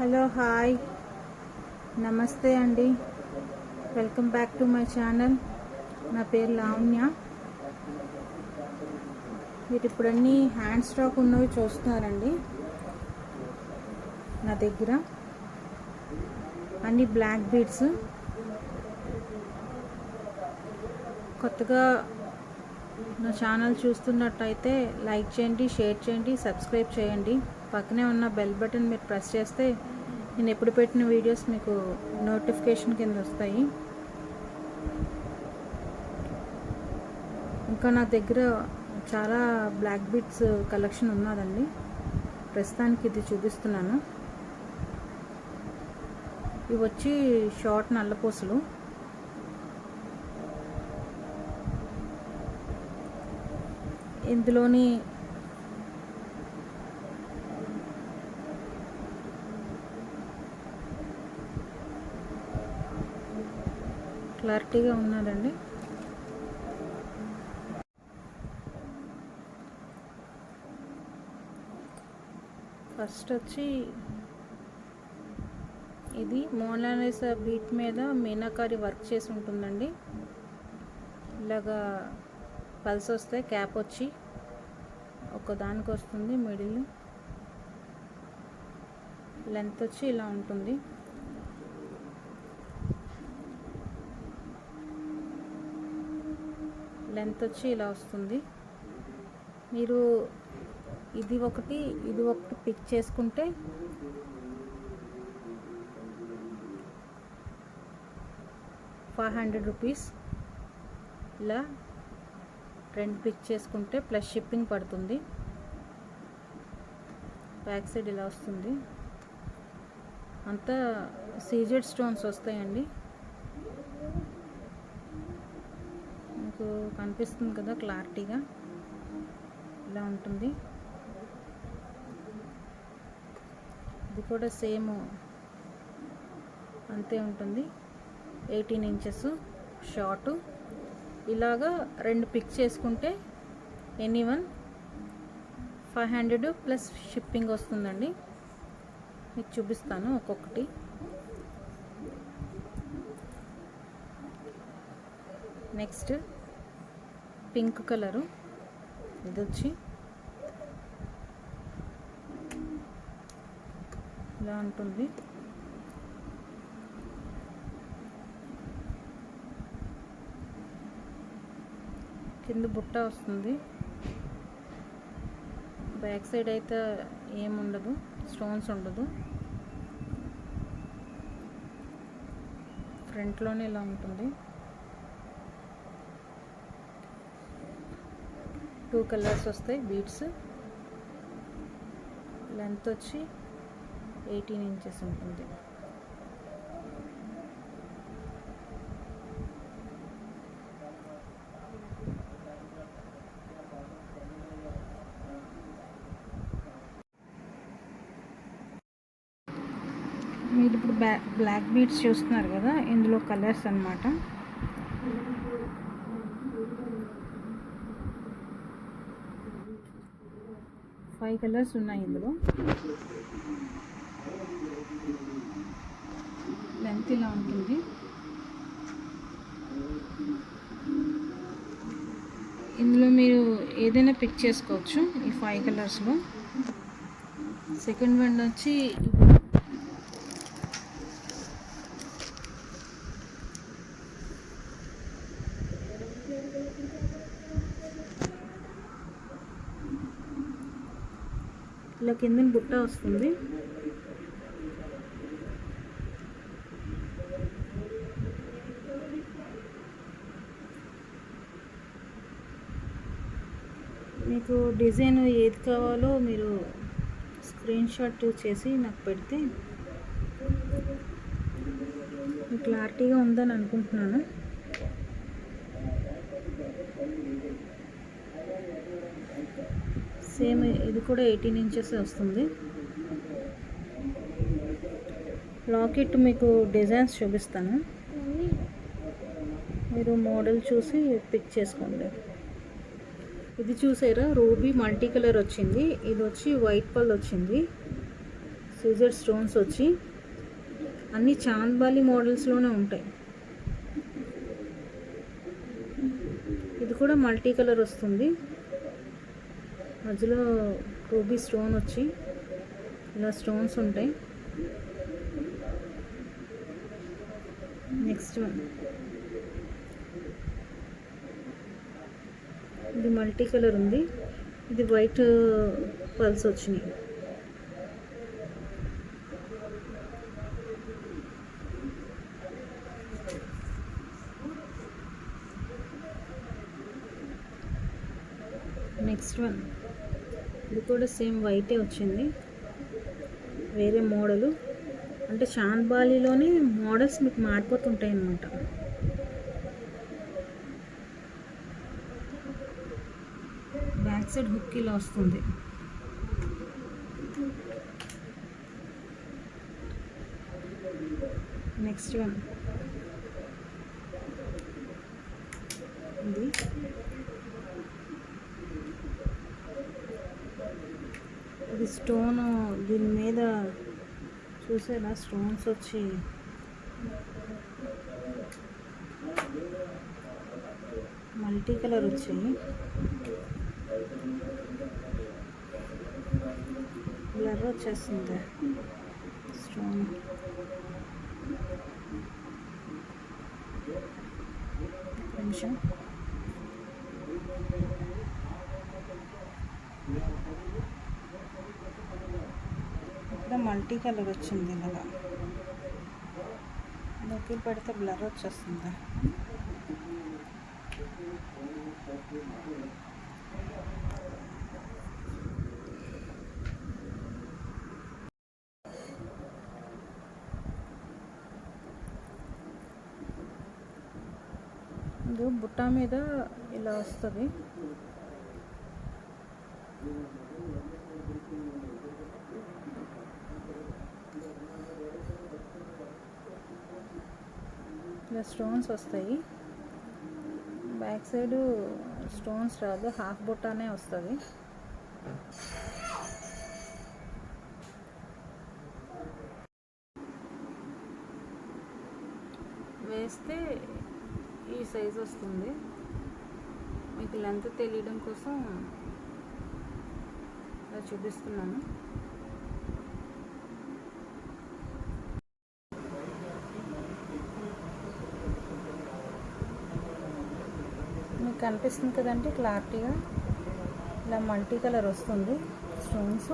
Hello hi నమస్తే అండి. Welcome back to my channel. నా పేరు లావణ్య. మీరు ఇప్పుడు అన్నీ హ్యాండ్ స్టాక్ ఉన్నవి చూస్తున్నారండి. నా దగ్గర అన్ని బ్లాక్ బీడ్స్. కొత్తగా నా ఛానల్ చూస్తున్నట్టయితే లైక్ చేయండి, షేర్ చేయండి, సబ్స్క్రైబ్ చేయండి. పక్కనే ఉన్న బెల్ బటన్ మీరు ప్రెస్ చేస్తే నేను ఎప్పుడు పెట్టిన వీడియోస్ మీకు నోటిఫికేషన్ కింద వస్తాయి. ఇంకా నా దగ్గర చాలా బ్లాక్ బీడ్స్ కలెక్షన్ ఉన్నదండి. ప్రస్తుతానికి ఇది చూపిస్తున్నాను. ఇవి వచ్చి షార్ట్ నల్లపూసలు. ఇందులోని క్లారిటీగా ఉన్నదండి. ఫస్ట్ వచ్చి ఇది మోనాలిసా బీట్ మీద మీనాకారి వర్క్ చేసి ఉంటుందండి. ఇలాగా పల్స్ వస్తే క్యాప్ వచ్చి ఒకదానికి వస్తుంది. మిడిల్ లెంత్ వచ్చి ఇలా ఉంటుంది. లెంత్ వచ్చి ఇలా వస్తుంది. మీరు ఇది ఒకటి పిక్ చేసుకుంటే ₹500 ఇలా రెండు పిక్ చేసుకుంటే ప్లస్ షిప్పింగ్ పడుతుంది. బ్యాక్ సైడ్ ఇలా వస్తుంది. అంతా సీజెడ్ స్టోన్స్ వస్తాయండి. మీకు కనిపిస్తుంది కదా క్లారిటీగా, ఇలా ఉంటుంది. ఇది కూడా సేమ్ అంతే ఉంటుంది. 18 ఇంచెస్ షార్ట్. ఇలాగా రెండు పిక్ చేసుకుంటే ఎనీవన్ 500 ప్లస్ షిప్పింగ్ వస్తుందండి. మీకు చూపిస్తాను ఒక్కొక్కటి. Next pink colour. ఇది వచ్చి ఇలా ఉంటుంది. కింద బుట్ట వస్తుంది. బ్యాక్ సైడ్ అయితే ఏముండదు, స్టోన్స్ ఉండదు. ఫ్రంట్లోనే ఇలా ఉంటుంది. 2 కలర్స్ వస్తాయి బీడ్స్. లెంత్ వచ్చి 18 ఇంచెస్ ఉంటుంది. మీరు ఇప్పుడు బ్లాక్ బీడ్స్ చూస్తున్నారు కదా, ఇందులో కలర్స్ అన్నమాట. ఫైవ్ కలర్స్ ఉన్నాయి ఇందులో. లెంత్ ఇలా ఉంటుంది. ఇందులో మీరు ఏదైనా పిక్ చేసుకోవచ్చు ఈ 5 కలర్స్లో. సెకండ్ వన్ వచ్చి ఇలా కింద బుట్ట వస్తుంది. మీకు డిజైన్ ఏది కావాలో మీరు స్క్రీన్ షాట్ చేసి నాకు పెడితే క్లారిటీగా ఉందని అనుకుంటున్నాను. సేమ్ ఇది కూడా 18 ఇంచెస్ వస్తుంది. లాకెట్ మీకు డిజైన్స్ చూపిస్తాను, మీరు మోడల్ చూసి పిక్ చేసుకోండి. ఇది చూసారా, రూబీ మల్టీ కలర్ వచ్చింది. ఇది వచ్చి వైట్ పల్ వచ్చింది. సీజర్ స్టోన్స్ వచ్చి అన్ని చాంద్బాలి మోడల్స్లోనే ఉంటాయి. ఇది కూడా మల్టీ కలర్ వస్తుంది. మధ్యలో రూబీ స్టోన్ వచ్చి ఇలా స్టోన్స్ ఉంటాయి. నెక్స్ట్ వన్ ఇది మల్టీ కలర్ ఉంది. ఇది వైట్ పల్స్ వచ్చినాయి. నెక్స్ట్ వన్ ఇది కూడా సేమ్ వైటే వచ్చింది, వేరే మోడలు. అంటే చాంద్బాలిలోనే మోడల్స్ మీకు మారిపోతుంటాయి అన్నమాట. బ్యాక్ సైడ్ హుక్ ఇలా వస్తుంది. నెక్స్ట్ వన్ ఇది స్టోన్, దీని మీద చూసేలా స్టోన్స్ వచ్చి మల్టీ కలర్ వచ్చాయి. బ్లర్ వచ్చేస్తుంది స్టోన్. నిమిషం ఇక్కడ మల్టీ కలర్ వచ్చింది. ఇలాగా నొక్కి పెడితే బ్లర్ వచ్చేస్తుంది. ఇది బుట్ట మీద ఇలా వస్తుంది. ఇలా స్టోన్స్ వస్తాయి. బ్యాక్ సైడ్ స్టోన్స్ రాదు, హాఫ్ బుట్టానే వస్తుంది. వేస్తే ఈ సైజ్ వస్తుంది. మీకు లెంత్ తెలియడం కోసం ఇలా చూపిస్తున్నాను. మీకు కనిపిస్తుంది కదండి క్లారిటీగా. ఇలా మల్టీ కలర్ వస్తుంది స్టోన్స్.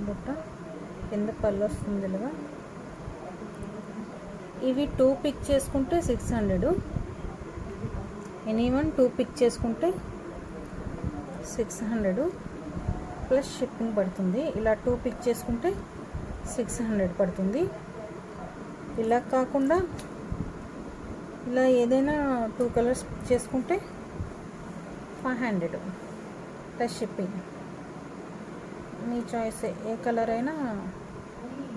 బుట్ట కింద పళ్ళు వస్తుంది ఇలాగా. ఇవి 2 పిక్ చేసుకుంటే 600. ఎనీవన్ 2 పిక్ చేసుకుంటే 600 ప్లస్ షిప్పింగ్ పడుతుంది. ఇలా 2 పిక్ చేసుకుంటే 600 పడుతుంది. ఇలా కాకుండా ఇలా ఏదైనా 2 కలర్స్ పిక్ చేసుకుంటే 500 ప్లస్ షిప్పింగ్. మీ చాయిస్, ఏ కలర్ అయినా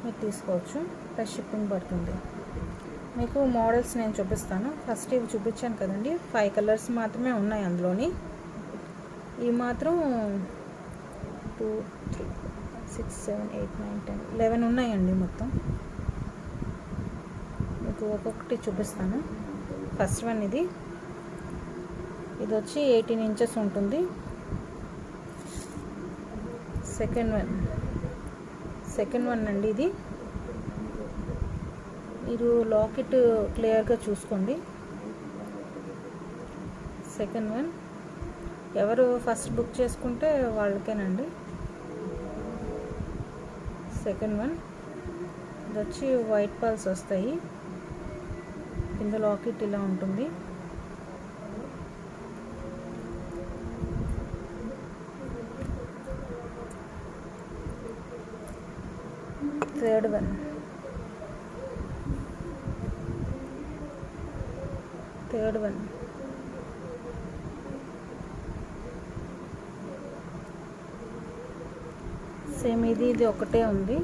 మీరు తీసుకోవచ్చు, ప్లస్ షిప్పింగ్ పడుతుంది. మీకు మోడల్స్ నేను చూపిస్తాను. ఫస్ట్ ఇవి చూపించాను కదండి, 5 కలర్స్ మాత్రమే ఉన్నాయి అందులోని. ఇవి మాత్రం 2, 3, 6, 7, 8, 9, 10, 11 ఉన్నాయండి మొత్తం. మీకు ఒక్కొక్కటి చూపిస్తాను. ఫస్ట్ వన్ ఇది వచ్చి 18 ఇంచెస్ ఉంటుంది. సెకండ్ వన్ అండి ఇది. మీరు లాకెట్ క్లియర్గా చూసుకోండి. సెకండ్ వన్ ఎవరు ఫస్ట్ బుక్ చేసుకుంటే వాళ్ళకేనండి. సెకండ్ వన్ ఇది వచ్చి వైట్ పర్ల్స్ వస్తాయి. కింద లాకెట్ ఇలా ఉంటుంది. థర్డ్ వన్ సేమ్ ఇది ఒకటే ఉంది.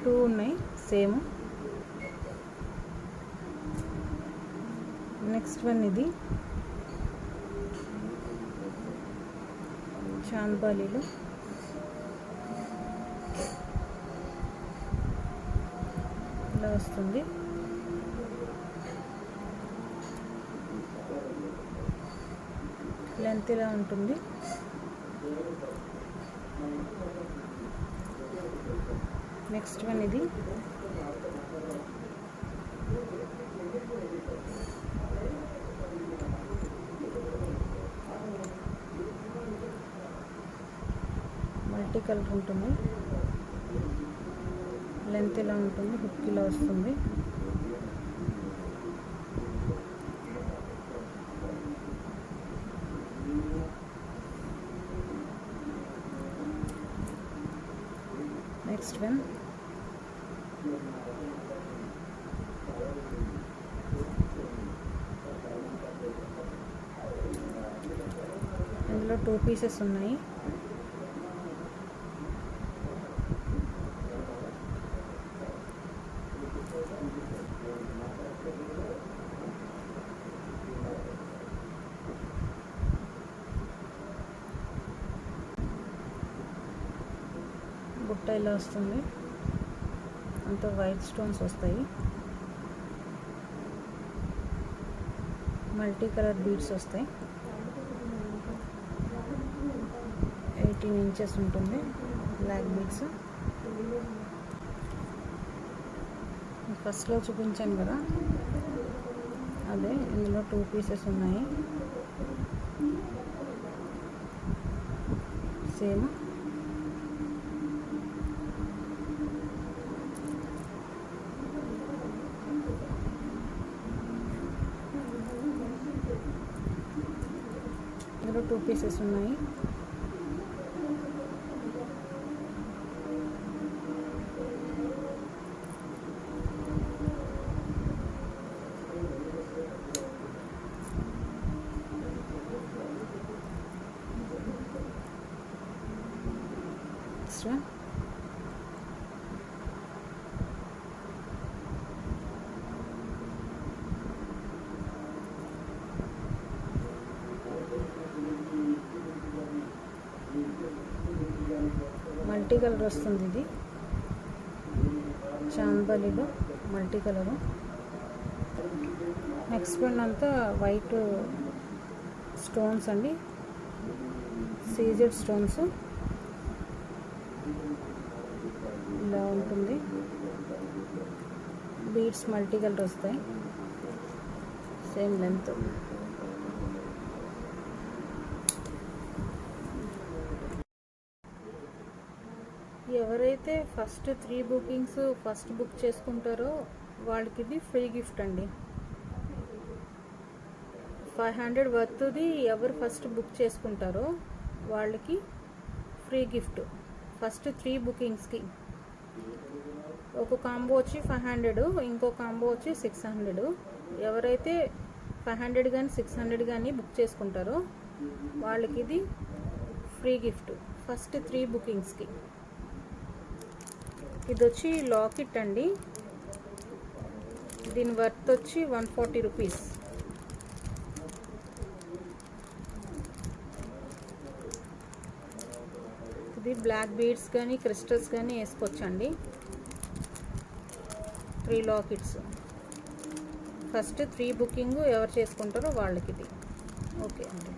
టూ ఉన్నాయి సేమ్. నెక్స్ట్ వన్ ఇది చాంద్బాలీలో ఇలా వస్తుంది. లెంత్ ఇలా ఉంటుంది. నెక్స్ట్ వన్ ఇది మల్టీ కలర్ ఉంటుంది. లెంత్ ఇలా ఉంటుంది. హుక్ ఇలా వస్తుంది. నెక్స్ట్ వన్ ఇందులో 2 పీసెస్ ఉన్నాయి. బుట్ట ఇలా వస్తుంది. అంత వైట్ స్టోన్స్ వస్తాయి. మల్టీ కలర్ బీడ్స్ వస్తాయి. 18 ఇంచెస్ ఉంటుంది బ్లాక్ బీడ్స్. ఫస్ట్లో చూపించాను కదా అదే. ఇందులో 2 పీసెస్ ఉన్నాయి. సేమ్ ఇందులో 2 పీసెస్ ఉన్నాయి. నెక్స్ట్ మల్టీ కలర్ వస్తుంది. ఇది చాంద్బాలీలో మల్టీ కలరు. నెక్స్ట్ వన్ అంతా వైట్ స్టోన్స్ అండి. సీజెడ్ స్టోన్స్ ఇలా ఉంటుంది. బీడ్స్ మల్టీ కలర్ వస్తాయి. Same length. ఎవరైతే ఫస్ట్ 3 బుకింగ్స్ ఫస్ట్ బుక్ చేసుకుంటారో వాళ్ళకి ఇది ఫ్రీ గిఫ్ట్ అండి. 500 వర్త్ది ఎవరు ఫస్ట్ బుక్ చేసుకుంటారో వాళ్ళకి ఫ్రీ గిఫ్ట్. ఫస్ట్ 3 బుకింగ్స్కి ఒక కాంబో వచ్చి 500, ఇంకో కాంబో వచ్చి 600. ఎవరైతే 500 కానీ 600 కానీ బుక్ చేసుకుంటారో వాళ్ళకి ఇది ఫ్రీ గిఫ్ట్ ఫస్ట్ 3 బుకింగ్స్కి. ఇది వచ్చి లాకెట్ అండి. దీని వర్త్ వచ్చి 140 రూపీస్. ఇది బ్లాక్ బీడ్స్ కానీ క్రిస్టల్స్ కానీ వేసుకోవచ్చండి. 3 లాకెట్స్. ఫస్ట్ 3 బుకింగ్ ఎవరు చేసుకుంటారో వాళ్ళకి ఇది. ఓకే అండి.